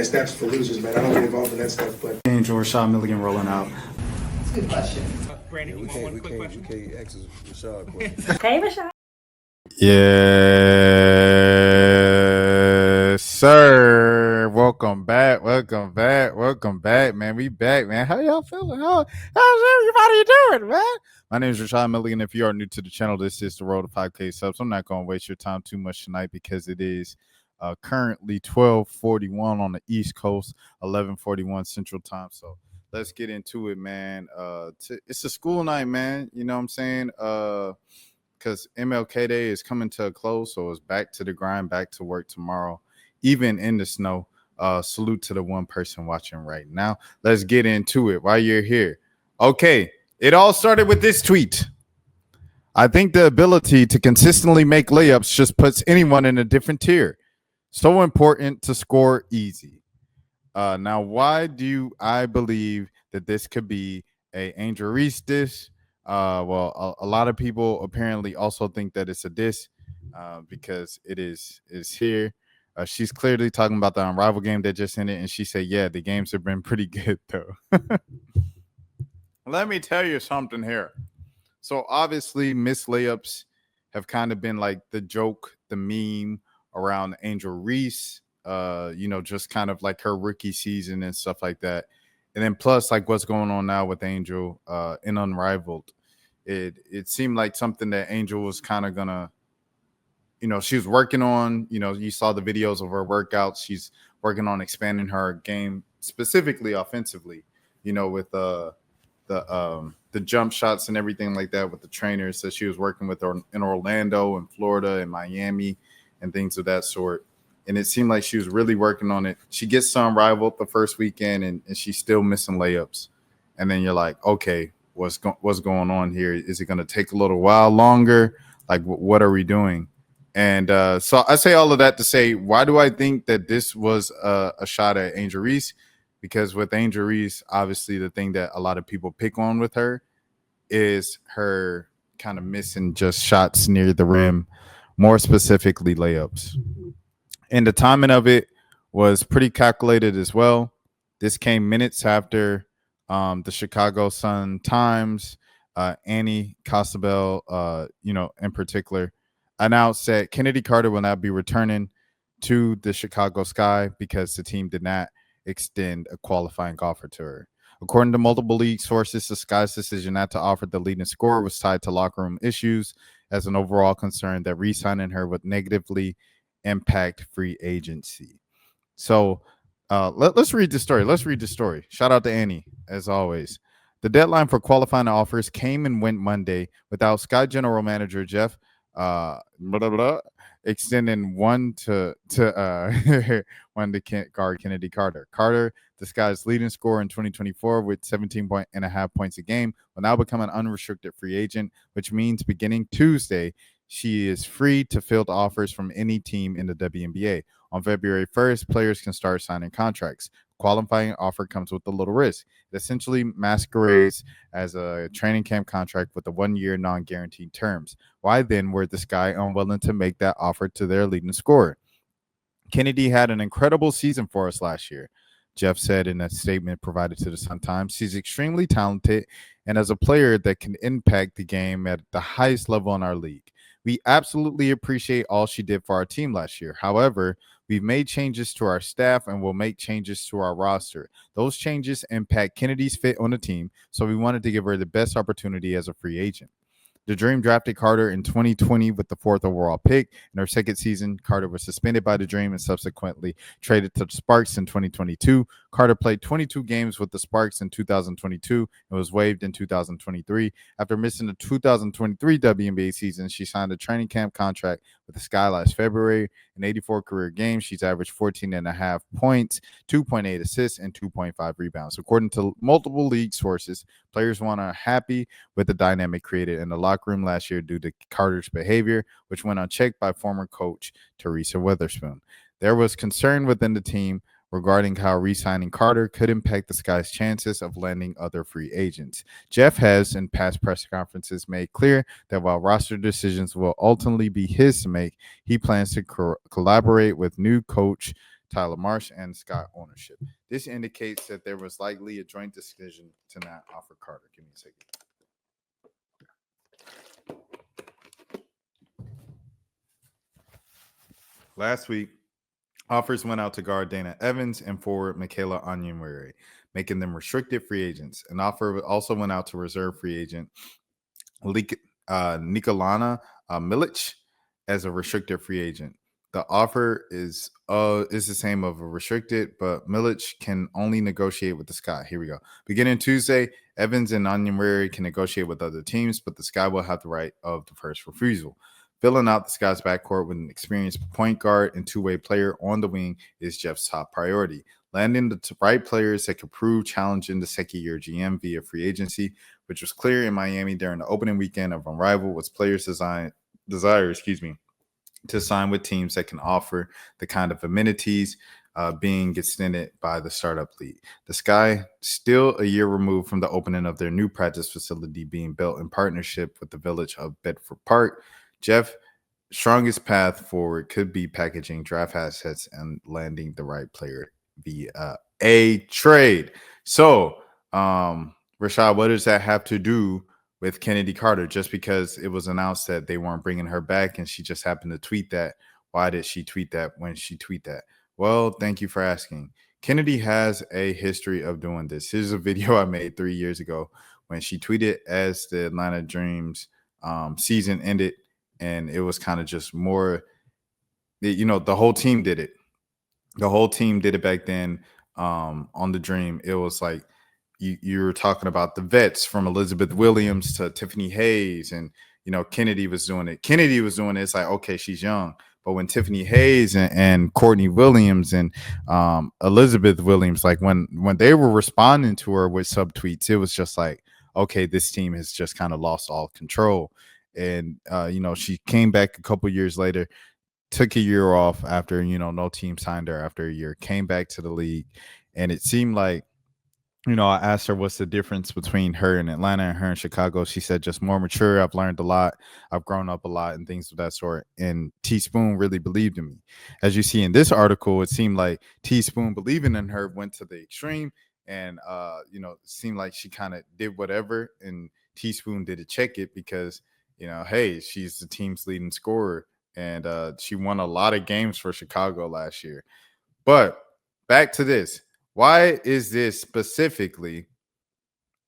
Steps for losers, man. I don't get involved in that stuff, but Angel Rashad Milligan rolling out. That's a good question. Brandon, you want one quick question? We can't ask Rashad questions. Hey, Rashad. Yes, sir. Welcome back, man. We back, man. How y'all feeling? How's everybody doing, man? My name is Rashad Milligan. If you are new to the channel, this is the road to 5K subs. I'm not going to waste your time too much tonight because it is currently 12:41 on the East Coast, 11:41 Central Time. So let's get into it, man. It's a school night, man. You know what I'm saying? Because MLK Day is coming to a close, so it's back to the grind, back to work tomorrow, even in the snow. Salute to the one person watching right now. Let's get into it while you're here. Okay, it all started with this tweet. I think the ability to consistently make layups just puts anyone in a different tier. So important to score easy. Now, why do I believe that this could be a Angel Reese diss? Well, a lot of people apparently also think that it's a diss because it is here. She's clearly talking about the Unrivaled game that just ended, and she said, yeah, the games have been pretty good, though. Let me tell you something here. So, obviously, missed layups have kind of been like the joke, the meme around Angel Reese, just kind of like her rookie season and stuff like that. And then plus, like what's going on now with Angel in Unrivaled, it seemed like something that Angel was kind of gonna, she was working on. You saw the videos of her workouts. She's working on expanding her game, specifically offensively. With the jump shots and everything like that with the trainers that she was working with her in Orlando and Florida and Miami and things of that sort. And it seemed like she was really working on it. She gets to Unrivaled the first weekend, and she's still missing layups. And then you're like, okay, what's going on here? Is it going to take a little while longer? Like, what are we doing? And so I say all of that to say, why do I think that this was a shot at Angel Reese? Because with Angel Reese, obviously the thing that a lot of people pick on with her is her kind of missing just shots near the rim, more specifically layups. And the timing of it was pretty calculated as well. This came minutes after the Chicago Sun-Times, Annie Costabel, in particular, announced that Chennedy Carter will not be returning to the Chicago Sky because the team did not extend a qualifying offer to her. According to multiple league sources, the Sky's decision not to offer the leading scorer was tied to locker room issues as an overall concern that re-signing her would negatively impact free agency. So let's read the story. Shout out to Annie, as always. The deadline for qualifying offers came and went Monday without Sky general manager Jeff extending one to one to guard Chennedy Carter. Carter, the Sky's leading scorer in 2024 with 17.5 points a game, will now become an unrestricted free agent, which means beginning Tuesday, she is free to field offers from any team in the WNBA. On February 1st, players can start signing contracts. Qualifying offer comes with a little risk. It essentially masquerades as a training camp contract with a 1-year non-guaranteed terms. Why then were the Sky unwilling to make that offer to their leading scorer? Chennedy had an incredible season for us last year, Jeff said in a statement provided to the Sun-Times. She's extremely talented and as a player that can impact the game at the highest level in our league. We absolutely appreciate all she did for our team last year. However, we've made changes to our staff and will make changes to our roster. Those changes impact Kennedy's fit on the team, so we wanted to give her the best opportunity as a free agent. The Dream drafted Carter in 2020 with the 4th overall pick. In her second season, Carter was suspended by the Dream and subsequently traded to the Sparks in 2022. Carter played 22 games with the Sparks in 2022 and was waived in 2023. After missing the 2023 WNBA season, she signed a training camp contract with the Sky last February. In 84 career games, she's averaged 14.5 points, 2.8 assists, and 2.5 rebounds. According to multiple league sources, players are happy with the dynamic created in the locker room last year due to Carter's behavior, which went unchecked by former coach Teresa Witherspoon. There was concern within the team regarding how re-signing Carter could impact the Sky's chances of landing other free agents. Jeff has, in past press conferences, made clear that while roster decisions will ultimately be his to make, he plans to collaborate with new coach Tyler Marsh, and Scott ownership. This indicates that there was likely a joint decision to not offer Carter. Give me a second. Last week, offers went out to guard Dana Evans and forward Michaela Onyenwere, making them restricted free agents. An offer also went out to reserve free agent Nikolana Milic as a restricted free agent. The offer is the same of a restricted, but Milic can only negotiate with the Sky. Here we go. Beginning Tuesday, Evans and Onyenwere can negotiate with other teams, but the Sky will have the right of the first refusal. Filling out the Sky's backcourt with an experienced point guard and two-way player on the wing is Jeff's top priority. Landing the right players that could prove challenging the second-year GM via free agency, which was clear in Miami during the opening weekend of Unrivaled, was players' desire to sign with teams that can offer the kind of amenities being extended by the startup league. The Sky, still a year removed from the opening of their new practice facility being built in partnership with the village of Bedford Park, Jeff, strongest path forward could be packaging draft assets and landing the right player via a trade. So, Rashad, what does that have to do with Chennedy Carter? Just because it was announced that they weren't bringing her back and she just happened to tweet that. Why did she tweet that when she tweet that? Well, thank you for asking. Chennedy has a history of doing this. Here's a video I made 3 years ago when she tweeted as the Atlanta Dreams season ended. And it was kind of just more, the whole team did it. The whole team did it back then on the Dream. It was like you were talking about the vets from Elizabeth Williams to Tiffany Hayes. And, Chennedy was doing it. Chennedy was doing it. It's like, okay, she's young. But when Tiffany Hayes and Courtney Williams and Elizabeth Williams, like when they were responding to her with subtweets, it was just like, okay, this team has just kind of lost all control. And, she came back a couple years later, took a year off after, no team signed her after a year, came back to the league. And it seemed like, I asked her what's the difference between her in Atlanta and her in Chicago. She said just more mature. I've learned a lot. I've grown up a lot and things of that sort. And Teaspoon really believed in me. As you see in this article, it seemed like Teaspoon believing in her went to the extreme. And, it seemed like she kind of did whatever. And Teaspoon did check it because, hey, she's the team's leading scorer. And she won a lot of games for Chicago last year. But back to this. Why is this specifically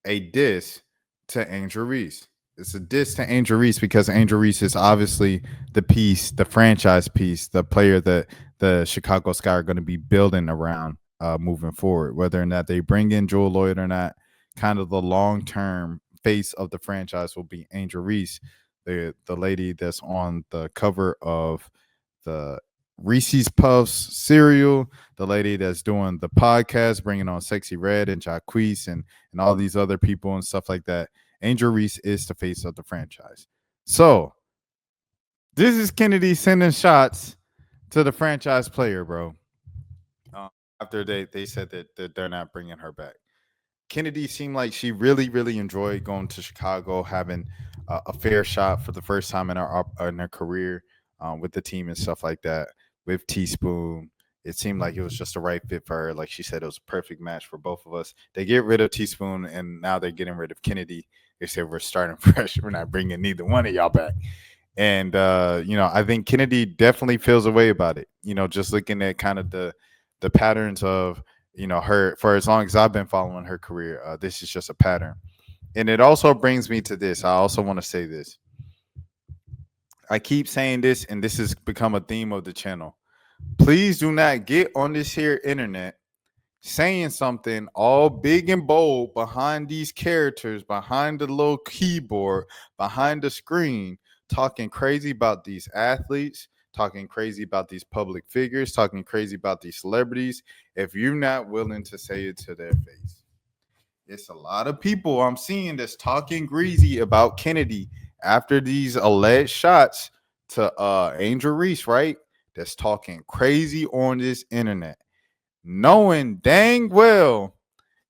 a diss to Angel Reese? It's a diss to Angel Reese because Angel Reese is obviously the piece, the franchise piece, the player that the Chicago Sky are going to be building around moving forward. Whether or not they bring in Joel Lloyd or not, kind of the long-term face of the franchise will be Angel Reese, the lady that's on the cover of the Reese's Puffs cereal, the lady that's doing the podcast, bringing on Sexy Red and Jacquees and all these other people and stuff like that. Angel Reese is the face of the franchise. So this is Chennedy sending shots to the franchise player, bro. After they said that they're not bringing her back. Chennedy seemed like she really, really enjoyed going to Chicago, having a fair shot for the first time in her career with the team and stuff like that. With Teaspoon, it seemed like it was just the right fit for her. Like she said, it was a perfect match for both of us. They get rid of Teaspoon, and now they're getting rid of Chennedy. They said we're starting fresh. We're not bringing neither one of y'all back. And I think Chennedy definitely feels a way about it. Just looking at kind of the patterns of her for as long as I've been following her career. This is just a pattern. And it also brings me to this. I also want to say this. I keep saying this, and this has become a theme of the channel. Please do not get on this here internet saying something all big and bold behind these characters, behind the little keyboard, behind the screen, talking crazy about these athletes, talking crazy about these public figures, talking crazy about these celebrities, if you're not willing to say it to their face. It's a lot of people I'm seeing that's talking greasy about Chennedy after these alleged shots to Angel Reese, right? That's talking crazy on this internet, knowing dang well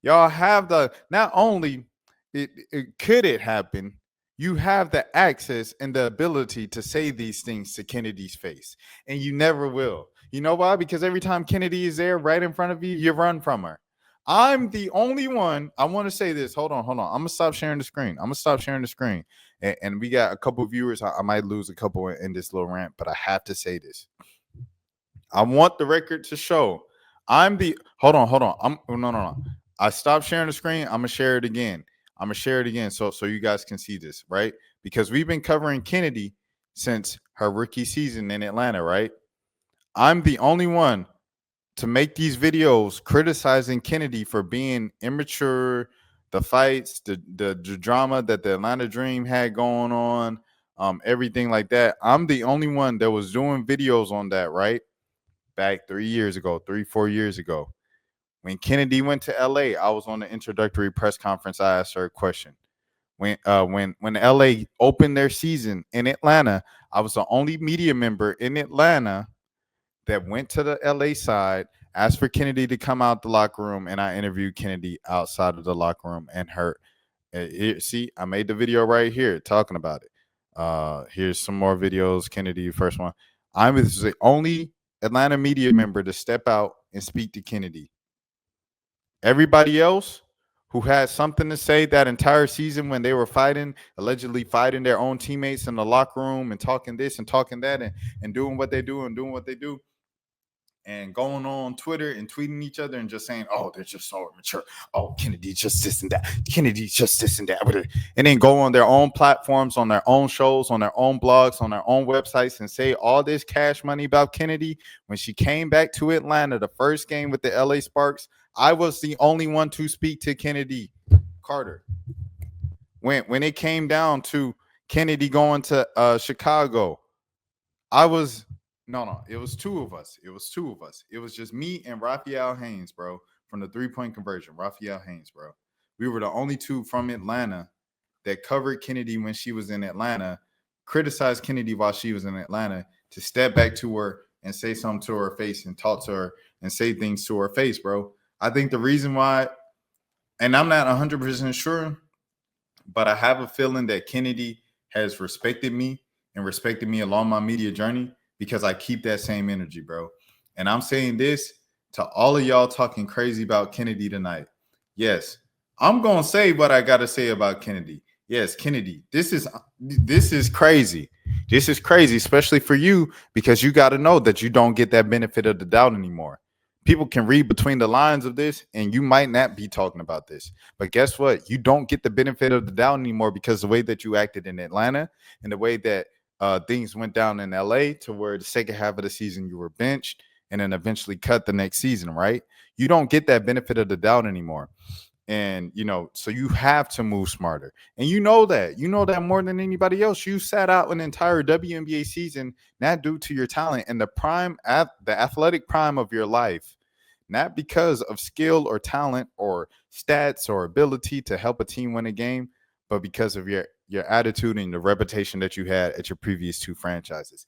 y'all have the, not only could it happen, you have the access and the ability to say these things to Kennedy's face, and you never will. You know why? Because every time Kennedy is there right in front of you, you run from her. I'm the only one. I want to say this. Hold on. I'm going to stop sharing the screen. And we got a couple of viewers. I might lose a couple in this little rant, but I have to say this. I want the record to show I'm the hold on. No. I stopped sharing the screen. I'm gonna share it again. So you guys can see this, right? Because we've been covering Kennedy since her rookie season in Atlanta, right? I'm the only one to make these videos criticizing Kennedy for being immature, the fights, the drama that the Atlanta Dream had going on, everything like that. I'm the only one that was doing videos on that, right? Back 4 years ago. When Kennedy went to LA, I was on the introductory press conference. I asked her a question. When LA opened their season in Atlanta, I was the only media member in Atlanta that went to the LA side, asked for Kennedy to come out the locker room, and I interviewed Kennedy outside of the locker room and her. See, I made the video right here talking about it. Here's some more videos. Kennedy, first one. I'm the only Atlanta media member to step out and speak to Kennedy. Everybody else who had something to say that entire season when they were allegedly fighting their own teammates in the locker room and talking this and talking that and doing what they do and going on Twitter and tweeting each other and just saying, oh, they're just so immature. Oh, Kennedy's just this and that. Kennedy's just this and that. And then go on their own platforms, on their own shows, on their own blogs, on their own websites and say all this cash money about Kennedy. When she came back to Atlanta, the first game with the LA Sparks, I was the only one to speak to Chennedy Carter. When it came down to Kennedy going to Chicago, it was two of us. It was just me and Raphael Haynes, bro, from the 3-point conversion. Raphael Haynes, bro. We were the only two from Atlanta that covered Kennedy when she was in Atlanta, criticized Kennedy while she was in Atlanta, to step back to her and say something to her face and talk to her and say things to her face, bro. I think the reason why, and I'm not 100% sure, but I have a feeling that Kennedy has respected me and respected me along my media journey because I keep that same energy, bro. And I'm saying this to all of y'all talking crazy about Kennedy tonight. Yes, I'm going to say what I got to say about Kennedy. Yes, Kennedy, this is crazy. This is crazy, especially for you, because you got to know that you don't get that benefit of the doubt anymore. People can read between the lines of this and you might not be talking about this. But guess what? You don't get the benefit of the doubt anymore because the way that you acted in Atlanta and the way that things went down in LA, to where the second half of the season you were benched and then eventually cut the next season, right? You don't get that benefit of the doubt anymore. And, so you have to move smarter. And you know that more than anybody else. You sat out an entire WNBA season, not due to your talent and the athletic prime of your life, not because of skill or talent or stats or ability to help a team win a game, but because of your attitude and the reputation that you had at your previous two franchises.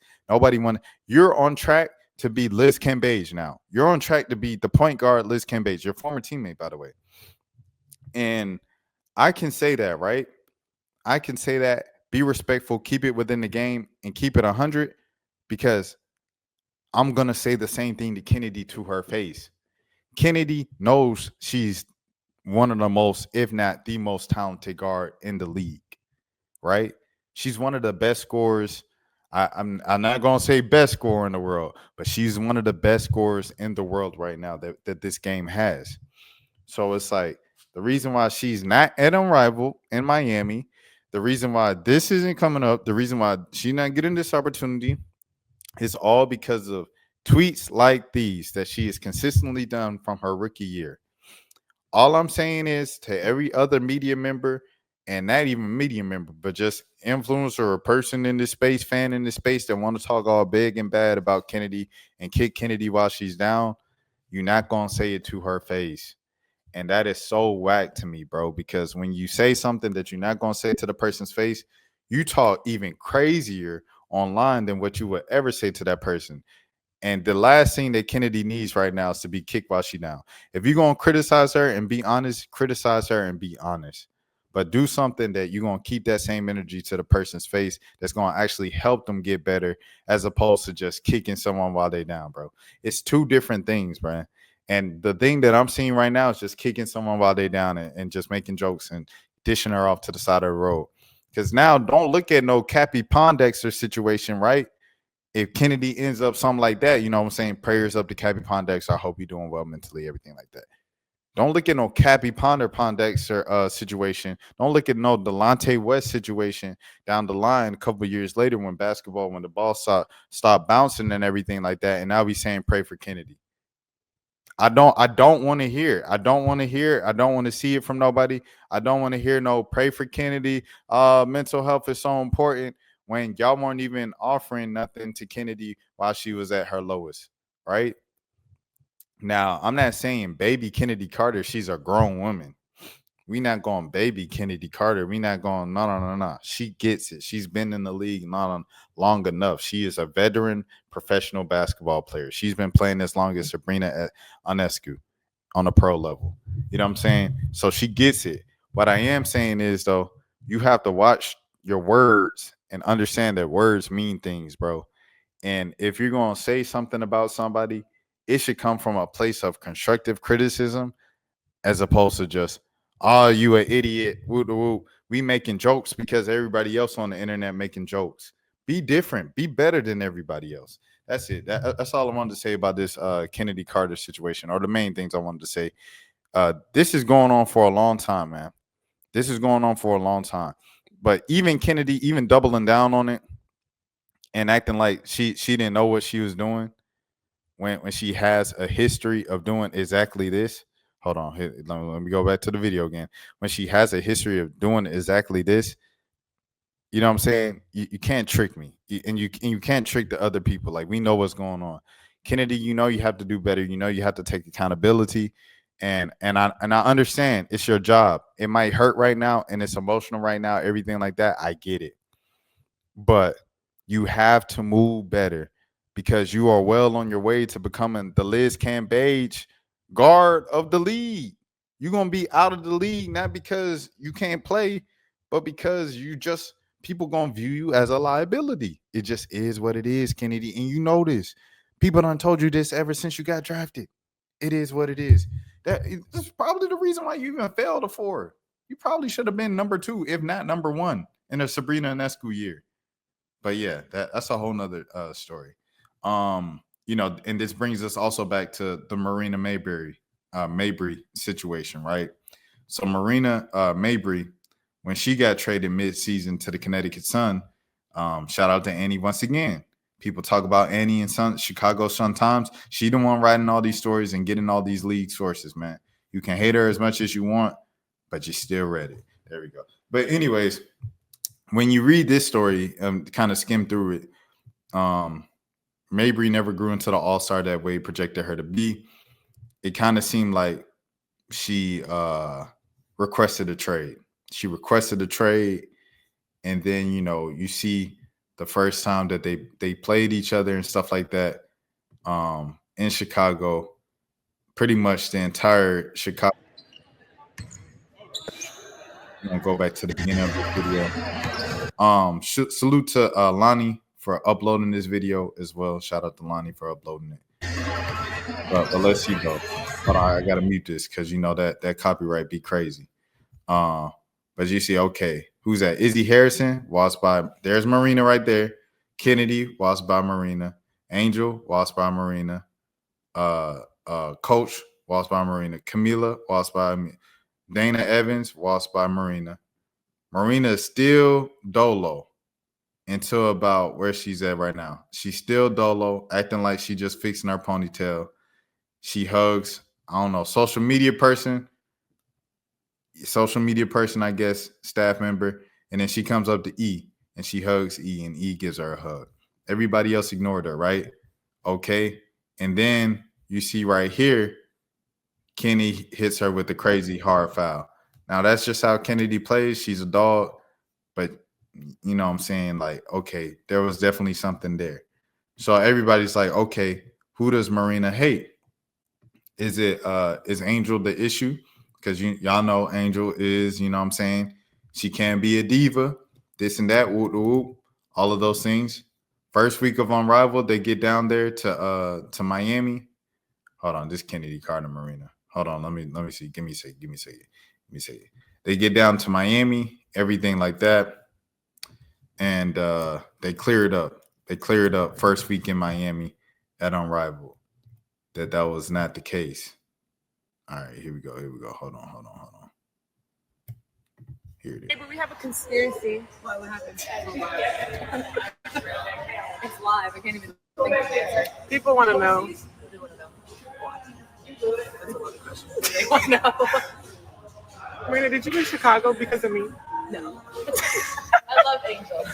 You're on track to be Liz Cambage now. You're on track to be the point guard Liz Cambage, your former teammate, by the way. And I can say that, right? I can say that. Be respectful, keep it within the game, and keep it 100, because I'm going to say the same thing to Kennedy to her face. Kennedy knows she's one of the most, if not the most talented guard in the league, right? She's one of the best scorers. I'm not going to say best scorer in the world, but she's one of the best scorers in the world right now that this game has. So it's like, the reason why she's not at Unrivaled in Miami, the reason why this isn't coming up, the reason why she's not getting this opportunity is all because of tweets like these that she has consistently done from her rookie year. All I'm saying is, to every other media member, and not even media member, but just influencer or person in this space, fan in this space that want to talk all big and bad about Kennedy and kick Kennedy while she's down, you're not going to say it to her face. And that is so whack to me, bro, because when you say something that you're not going to say to the person's face, you talk even crazier online than what you would ever say to that person. And the last thing that Kennedy needs right now is to be kicked while she's down. If you're going to criticize her and be honest, criticize her and be honest. but do something that you're going to keep that same energy to the person's face that's going to actually help them get better, as opposed to just kicking someone while they down, bro. It's two different things, bro. And the thing that I'm seeing right now is just kicking someone while they down and just making jokes and dishing her off to the side of the road. Because now don't look at no Cappy Pondexter situation, right? If Kennedy ends up something like that, you know what I'm saying? Prayers up to Cappy Pondexter. I hope you're doing well mentally, everything like that. Don't look at no Cappy Pondexter situation. Don't look at no Delonte West situation down the line a couple of years later when the ball stopped bouncing and everything like that. And now we saying pray for Kennedy. I don't want to hear. I don't want to hear. I don't want to see it from nobody. I don't want to hear no pray for Kennedy. Mental health is so important when y'all weren't even offering nothing to Kennedy while she was at her lowest, right? Now, I'm not saying baby Kennedy Carter, she's a grown woman. We not going baby Kennedy Carter. We not going, no. She gets it. She's been in the league not long enough. She is a veteran professional basketball player. She's been playing as long as Sabrina Ionescu on a pro level. You know what I'm saying? So she gets it. What I am saying is, though, you have to watch your words and understand that words mean things, bro. And if you're going to say something about somebody, it should come from a place of constructive criticism as opposed to just, oh, you an idiot. Woo, woo. We making jokes because everybody else on the internet making jokes. Be different. Be better than everybody else. That's it. That's all I wanted to say about this Kennedy Carter situation, or the main things I wanted to say. This is going on for a long time, man. This is going on for a long time. But even Kennedy, even doubling down on it and acting like she didn't know what she was doing when she has a history of doing exactly this. Hold on, let me go back to the video again. When she has a history of doing exactly this, you know what I'm saying? You can't trick me, and you can't trick the other people. Like, we know what's going on. Kennedy, you know you have to do better. You know you have to take accountability, and I understand it's your job. It might hurt right now, and it's emotional right now. Everything like that, I get it, but you have to move better because you are well on your way to becoming the Liz Cambage guard of the league. You're going to be out of the league, not because you can't play, but because people going to view you as a liability. It just is what it is, Kennedy. And you know this. People done told you this ever since you got drafted. It is what it is. That's probably the reason why you even failed to 4. You probably should have been number 2, if not number 1, in a Sabrina Ionescu year. But yeah, that's a whole nother story. And this brings us also back to the Marina Mabry situation, right? So Marina Mabry, when she got traded mid-season to the Connecticut Sun, shout out to Annie once again. People talk about Annie and Chicago Sun-Times. She the one writing all these stories and getting all these league sources, man. You can hate her as much as you want, but you still read it. There we go. But anyways, when you read this story, kind of skim through it, Mabry never grew into the all-star that Wade projected her to be. It kind of seemed like she requested a trade. She requested a trade, and then, you see the first time that they played each other and stuff like that in Chicago, pretty much the entire Chicago. I'm going to go back to the beginning of this video. Salute to Lonnie for uploading this video as well. Shout out to Lonnie for uploading it. But let's see though. Hold on, I gotta mute this because that copyright be crazy. But you see, okay, who's that? Izzy Harrison, watched by, there's Marina right there. Kennedy, watched by Marina. Angel, watched by Marina. Coach, watched by Marina. Camila, watched by me. Dana Evans, watched by Marina. Marina is still dolo until about where she's at right now. She's still dolo, acting like she just fixing her ponytail. She hugs, I don't know, social media person, I guess, staff member. And then she comes up to E and she hugs E and E gives her a hug. Everybody else ignored her, right? Okay. And then you see right here, Kenny hits her with the crazy hard foul. Now, that's just how Kennedy plays. She's a dog. But, you know what I'm saying? Like, okay, there was definitely something there. So everybody's like, okay, who does Marina hate? Is Angel the issue? Because y'all know Angel is, you know what I'm saying, She can be a diva, this and that, whoop, whoop, all of those things. First week of Unrivaled, they get down there to Miami. Hold on, this Chennedy Carter Marina. Hold on, let me see. Give me a second. They get down to Miami, everything like that, and they clear it up. They clear it up first week in Miami at Unrivaled. That was not the case. All right, here we go. Hold on. Here it is. Hey, but we have a conspiracy. What happened? It's live. I can't even think of it. People want to know. They want to know. That's a lot of questions. They want to know. Marina, did you go to Chicago because of me? No. I love Angel.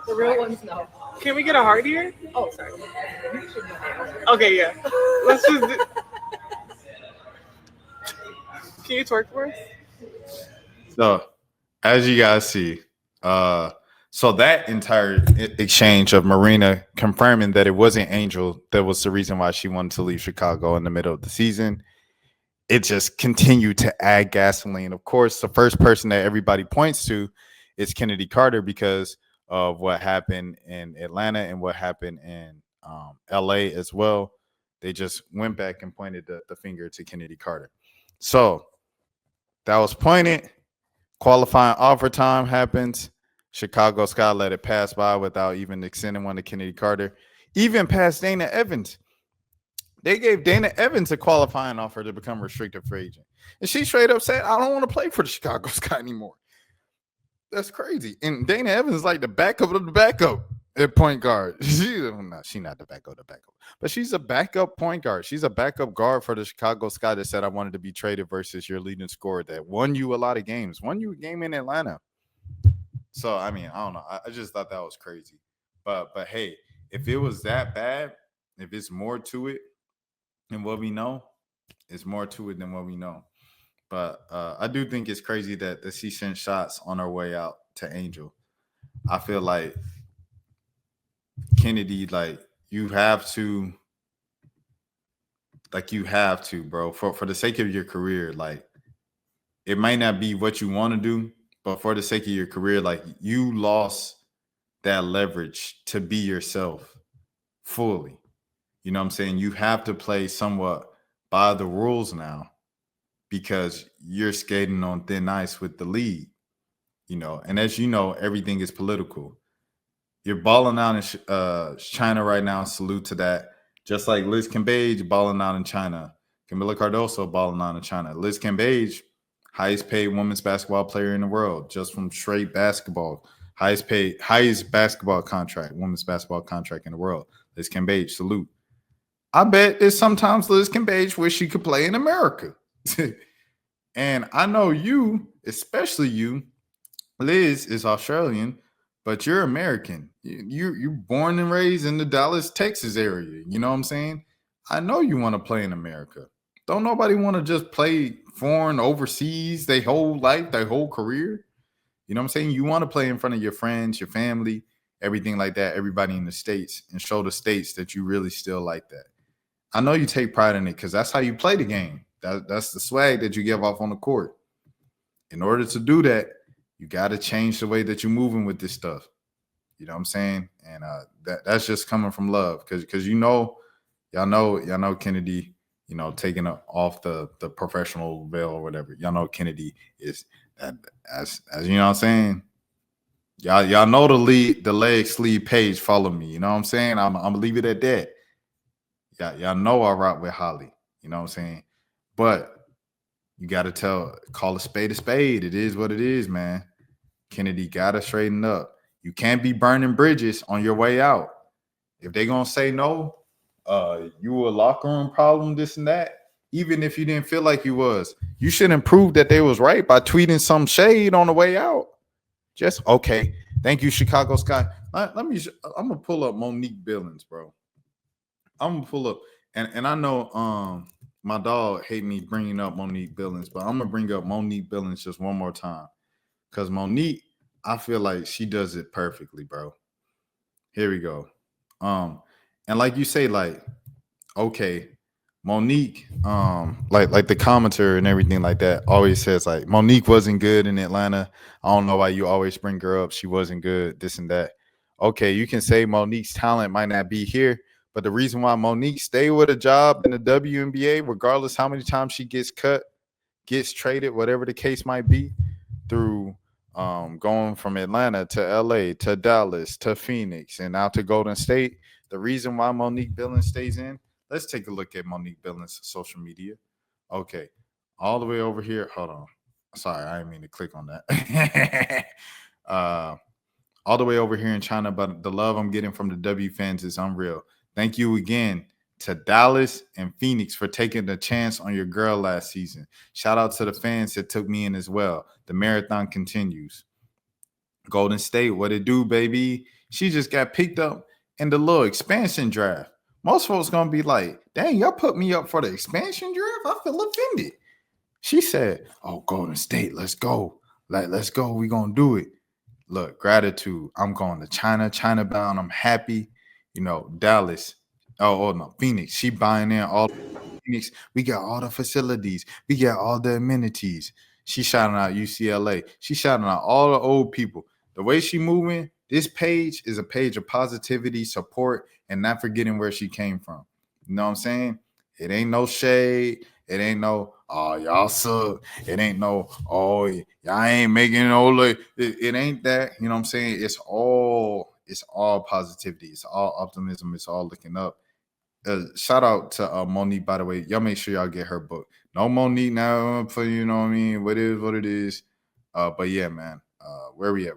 The real ones, no. Can we get a heart here? Oh, sorry. You should know. Okay, yeah. Let's just do... Can you twerk for us? So, as you guys see, so that entire exchange of Marina confirming that it wasn't Angel that was the reason why she wanted to leave Chicago in the middle of the season, it just continued to add gasoline. Of course, the first person that everybody points to is Chennedy Carter because of what happened in Atlanta and what happened in LA as well. They just went back and pointed the finger to Chennedy Carter. So that was pointed. Qualifying offer time happens. Chicago Sky let it pass by without even extending one to Chennedy Carter. Even past Dana Evans. They gave Dana Evans a qualifying offer to become restricted free agent. And she straight up said, I don't want to play for the Chicago Sky anymore. That's crazy. And Dana Evans is like the backup of the backup at point guard. She's not the backup of the backup. But she's a backup point guard. She's a backup guard for the Chicago Sky that said, I wanted to be traded versus your leading scorer that won you a lot of games. Won you a game in Atlanta. So, I mean, I don't know. I just thought that was crazy. But hey, if it was that bad, if it's more to it than what we know, it's more to it than what we know. But I do think it's crazy that she sent shots on her way out to Angel. I feel like Chennedy, you have to, bro, for the sake of your career, it might not be what you want to do, but for the sake of your career, you lost that leverage to be yourself fully. You know what I'm saying? You have to play somewhat by the rules now because you're skating on thin ice with the league, and as you know, everything is political. You're balling out in China right now. Salute to that. Just like Liz Cambage balling out in China. Camila Cardoso balling out in China. Liz Cambage, highest paid women's basketball player in the world, just from straight basketball. Highest basketball contract, women's basketball contract in the world. Liz Cambage, salute. I bet that sometimes Liz Cambage wish she could play in America. And I know you, especially you, Liz is Australian, but you're American. You're born and raised in the Dallas, Texas area. You know what I'm saying? I know you want to play in America. Don't nobody want to just play foreign overseas their whole life, their whole career. You know what I'm saying? You want to play in front of your friends, your family, everything like that, everybody in the States, and show the States that you really still like that. I know you take pride in it because that's how you play the game. That's the swag that you give off on the court. In order to do that, you got to change the way that you're moving with this stuff. You know what I'm saying? And that's just coming from love because y'all know Chennedy, taking off the professional veil or whatever. Y'all know Chennedy is as you know what I'm saying? Y'all know the leg sleeve page follow me. You know what I'm saying? I'm gonna leave it at that. Y'all know I rock with Holly. You know what I'm saying? But you got to call a spade a spade. It is what it is, man. Chennedy got to straighten up. You can't be burning bridges on your way out. If they're going to say no, you a locker room problem, this and that, even if you didn't feel like you was, you shouldn't prove that they was right by tweeting some shade on the way out. Just, okay. Thank you, Chicago Sky. I'm going to pull up Monique Billings, bro. I'm going to pull up. And I know my dog hate me bringing up Monique Billings, but I'm going to bring up Monique Billings just one more time. Because Monique, I feel like she does it perfectly, bro. Here we go. And like you say, okay, Monique, like the commenter and everything like that always says like Monique wasn't good in Atlanta. I don't know why you always bring her up. She wasn't good, this and that. Okay, you can say Monique's talent might not be here, but the reason why Monique stay with a job in the WNBA, regardless how many times she gets cut, gets traded, whatever the case might be, through going from Atlanta to LA to Dallas to Phoenix and now to Golden State. The reason why Monique Billings stays in, let's take a look at Monique Billings' social media. Okay, all the way over here. Hold on. Sorry, I didn't mean to click on that. All the way over here in China, but the love I'm getting from the W fans is unreal. Thank you again to Dallas and Phoenix for taking the chance on your girl last season. Shout out to the fans that took me in as well. The marathon continues. Golden State, what it do, baby? She just got picked up in the little expansion draft. Most folks gonna be like, dang, y'all put me up for the expansion draft? I feel offended. She said, oh, Golden State, let's go. Let's go. We gonna do it. Look, gratitude. I'm going to China bound. I'm happy. You know, Dallas. Oh no, Phoenix. She buying in all Phoenix. We got all the facilities. We got all the amenities. She shouting out UCLA. She shouting out all the old people. The way she moving, this page is a page of positivity, support, and not forgetting where she came from. You know what I'm saying? It ain't no shade. It ain't no, oh, y'all suck. It ain't no, oh, y'all ain't making no look. It ain't that. You know what I'm saying? It's all positivity. It's all optimism. It's all looking up. Shout out to Monique, by the way. Y'all make sure y'all get her book. No Monique now for, you know what I mean? What is what it is. But yeah, man. Where we at?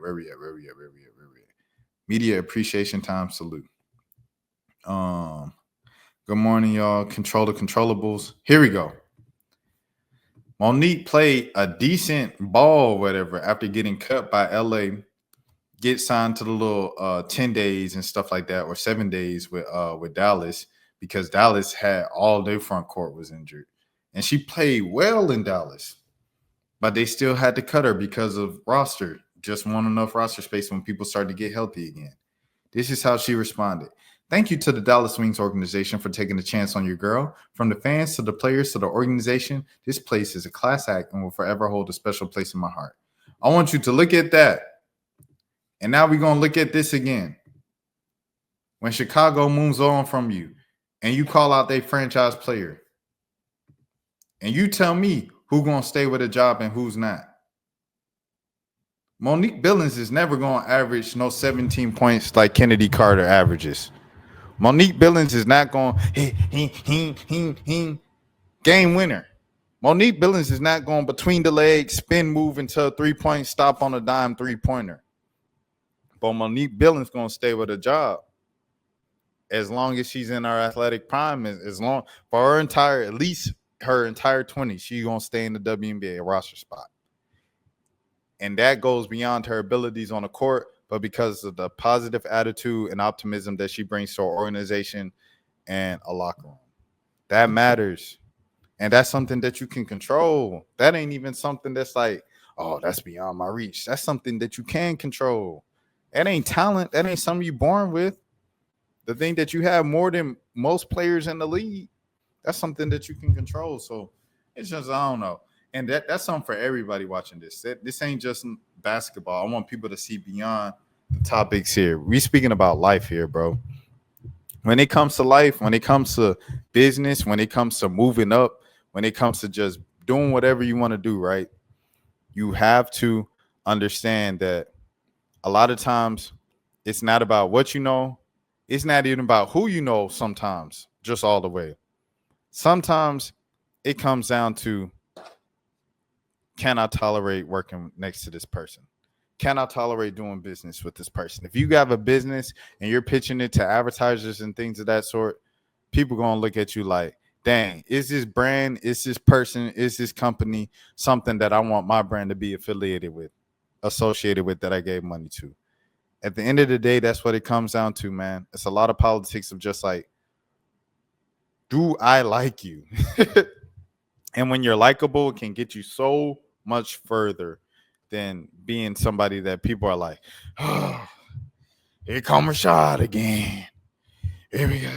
Media appreciation time. Salute. Good morning, y'all. Control the controllables. Here we go. Monique played a decent ball, whatever, after getting cut by LA. Get signed to the little 10 days and stuff like that, or 7 days with Dallas, because Dallas had all their front court was injured. And she played well in Dallas, but they still had to cut her because of roster. Just want enough roster space when people started to get healthy again. This is how she responded. Thank you to the Dallas Wings organization for taking a chance on your girl. From the fans to the players to the organization, this place is a class act and will forever hold a special place in my heart. I want you to look at that. And now we're going to look at this again. When Chicago moves on from you and you call out their franchise player and you tell me who's going to stay with a job and who's not. Monique Billings is never going to average no 17 points like Chennedy Carter averages. Monique Billings is not going game winner. Monique Billings is not going between the legs, spin move into a 3-point, stop on a dime 3-pointer. But Monique Billings going to stay with a job as long as she's in her athletic prime. As long for her entire, at least her entire 20s, she's going to stay in the WNBA roster spot. And that goes beyond her abilities on the court, but because of the positive attitude and optimism that she brings to our organization and a locker room. That matters. And that's something that you can control. That ain't even something that's like, oh, that's beyond my reach. That's something that you can control. That ain't talent. That ain't something you're born with. The thing that you have more than most players in the league, that's something that you can control. So it's just, I don't know. And that's something for everybody watching this. This ain't just basketball. I want people to see beyond the topics here. We speaking about life here, bro. When it comes to life, when it comes to business, when it comes to moving up, when it comes to just doing whatever you want to do, right? You have to understand that a lot of times it's not about what you know. It's not even about who you know sometimes, just all the way. Sometimes it comes down to, can I tolerate working next to this person? Can I tolerate doing business with this person? If you have a business and you're pitching it to advertisers and things of that sort, people going to look at you like, dang, is this brand, is this person, is this company something that I want my brand to be affiliated with, associated with, that I gave money to? At the end of the day, that's what it comes down to, man. It's a lot of politics of just like, do I like you? And when you're likable, it can get you so much further than being somebody that people are like, oh, here come Rashad again. Here we go.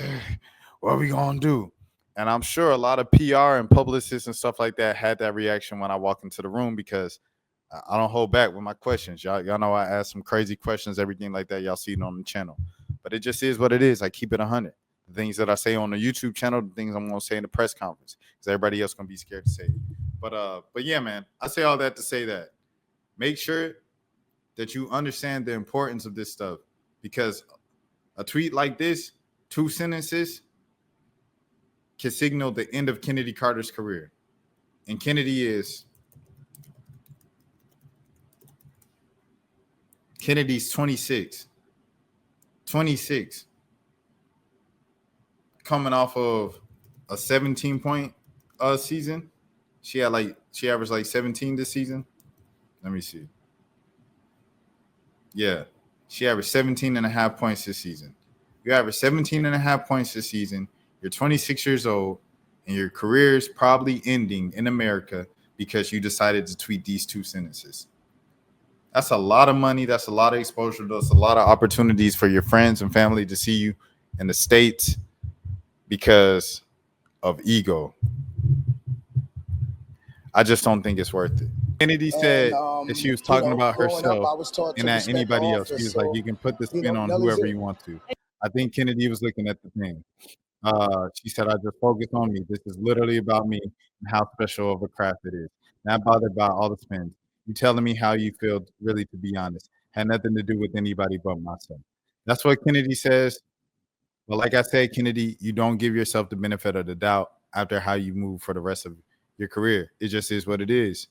What are we going to do? And I'm sure a lot of PR and publicists and stuff like that had that reaction when I walked into the room because I don't hold back with my questions. Y'all know I ask some crazy questions, everything like that. Y'all see it on the channel. But it just is what it is. I keep it 100. The things that I say on the YouTube channel, the things I'm going to say in the press conference, because everybody else going to be scared to say it. But yeah, man, I say all that to say that make sure that you understand the importance of this stuff, because a tweet like this, 2 sentences, can signal the end of Chennedy Carter's career. And Kennedy's 26. 26. Coming off of a 17-point season. She averaged like 17 this season. Let me see. Yeah. She averaged 17 and a half points this season. You average 17 and a half points this season. You're 26 years old, and your career is probably ending in America because you decided to tweet these 2 sentences. That's a lot of money. That's a lot of exposure. That's a lot of opportunities for your friends and family to see you in the States because of ego. I just don't think it's worth it. Kennedy said that she was talking about herself and not anybody else. She was like, you can put the spin on whoever you want to. I think Kennedy was looking at the thing. She said, I just focus on me. This is literally about me and how special of a craft it is. Not bothered by all the spins. You telling me how you feel, really, to be honest. Had nothing to do with anybody but myself. That's what Kennedy says. But like I said, Kennedy, you don't give yourself the benefit of the doubt after how you move for the rest of your career. It just is what it is.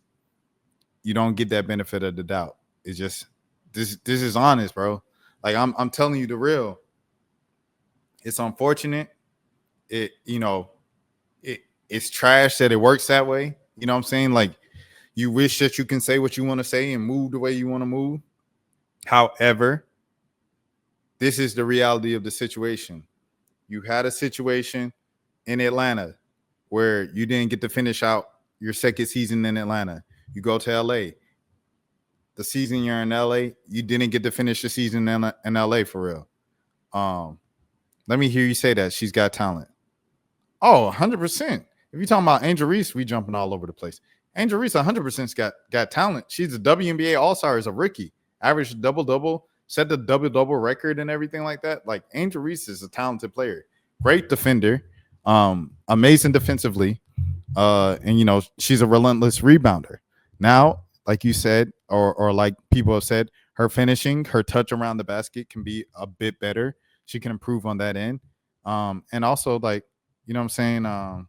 You don't get that benefit of the doubt. It's just this is honest, bro. Like I'm telling you the real. It's unfortunate. It's trash that it works that way. You know what I'm saying? Like, you wish that you can say what you want to say and move the way you want to move. However, this is the reality of the situation. You had a situation in Atlanta where you didn't get to finish out your second season in Atlanta. You go to LA. The season you're in LA, you didn't get to finish the season in LA for real. Let me hear you say that she's got talent. Oh, 100%. If you're talking about Angel Reese, we jumping all over the place. Angel Reese 100% got talent. She's a WNBA All-Star as a rookie. Averaged double-double, set the double-double record and everything like that. Like, Angel Reese is a talented player. Great defender. Amazing defensively. And, she's a relentless rebounder. Now, like you said, or like people have said, her finishing, her touch around the basket can be a bit better. She can improve on that end. And also, like, you know what I'm saying?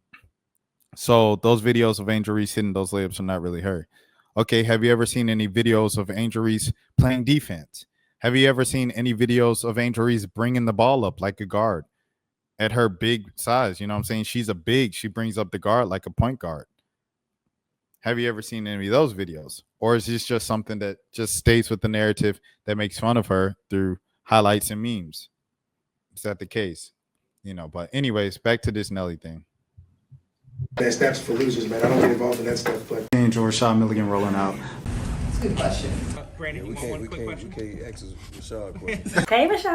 So those videos of Angel Reese hitting those layups are not really her. Okay, have you ever seen any videos of Angel Reese playing defense? Have you ever seen any videos of Angel Reese bringing the ball up like a guard at her big size? You know what I'm saying? She's a big. She brings up the guard like a point guard. Have you ever seen any of those videos? Or is this just something that just stays with the narrative that makes fun of her through highlights and memes? Is that the case? But anyways, back to this Nelly thing. That's for losers, man. I don't get involved in that stuff, but Angel Milligan rolling out. That's a good question. Brandon, We you want one quick can't question? ask Rashad a question. Hey, Rashad.